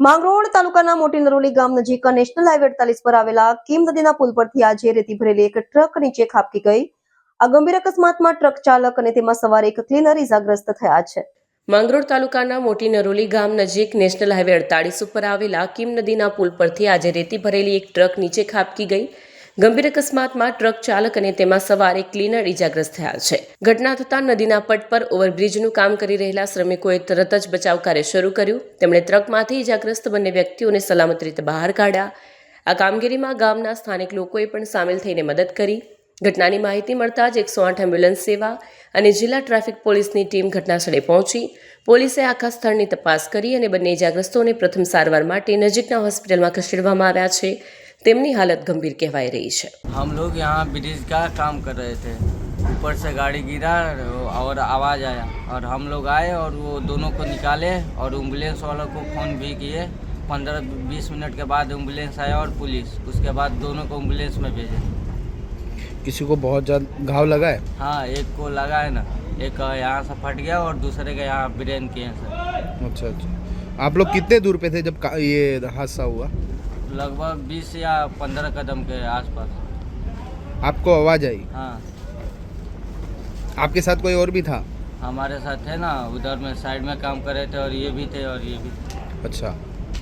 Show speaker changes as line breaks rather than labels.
માંગરોળ તાલુકાના મોટી નરોલી ગામ નજીક નેશનલ હાઈવે 48 પર આવેલા કીમ નદીના પુલ પરથી આજે રેતી ભરેલી એક ટ્રક નીચે ખાબકી ગઈ. આ ગંભીર અકસ્માતમાં ટ્રક ચાલક અને તેમાં સવાર એક ક્લીનર ઇજાગ્રસ્ત થયા છે. માંગરોળ તાલુકાના મોટી નરોલી ગામ નજીક નેશનલ હાઈવે 48 ઉપર આવેલા કીમ નદીના પુલ પરથી આજે રેતી ભરેલી એક ટ્રક નીચે ખાબકી ગઈ. ગંભીર અકસ્માતમાં ટ્રક ચાલક અને તેમાં સવાર એક ક્લીનર ઇજાગ્રસ્ત થયા છે. ઘટના થતાં નદીના પટ પર ઓવરબ્રિજનું કામ કરી રહેલા શ્રમિકોએ તરત જ બચાવ કાર્ય શરૂ કર્યું. તેમણે ટ્રકમાંથી ઇજાગ્રસ્ત બંને વ્યક્તિઓને સલામત રીતે બહાર કાઢ્યા. આ કામગીરીમાં ગામના સ્થાનિક લોકોએ પણ સામેલ થઈને મદદ કરી. ઘટનાની માહિતી મળતા જ 108 એમ્બ્યુલન્સ સેવા અને જિલ્લા ટ્રાફિક પોલીસની ટીમ ઘટનાસ્થળે પહોંચી. પોલીસે આખા સ્થળની તપાસ કરી અને બંને ઇજાગ્રસ્તોને પ્રથમ સારવાર માટે નજીકના હોસ્પિટલમાં ખસેડવામાં આવ્યા છે. તેમની हालत गंभीर कहवाई रही है।
हम लोग यहाँ ब्रिज का काम कर रहे थे, ऊपर से गाड़ी गिरा और आवाज़ आया और हम लोग आए और वो दोनों को निकाले और एम्बुलेंस वालों को फ़ोन भी किए। 15-20 मिनट के बाद एम्बुलेंस आया और पुलिस, उसके बाद दोनों को एम्बुलेंस में भेजे।
किसी को बहुत ज़्यादा घाव लगा है?
हाँ, एक को लगा है ना, एक यहाँ से फट गया और दूसरे का यहाँ ब्रेन कैंसर।
अच्छा, आप लोग कितने दूर पे थे जब ये हादसा हुआ?
लगभग 20 या 15 कदम के आसपास।
आपको आवाज़ आई?
हाँ।
आपके साथ कोई और भी था?
हमारे साथ थे ना, उधर में साइड में काम कर रहे थे और ये भी थे और ये भी थे।
अच्छा।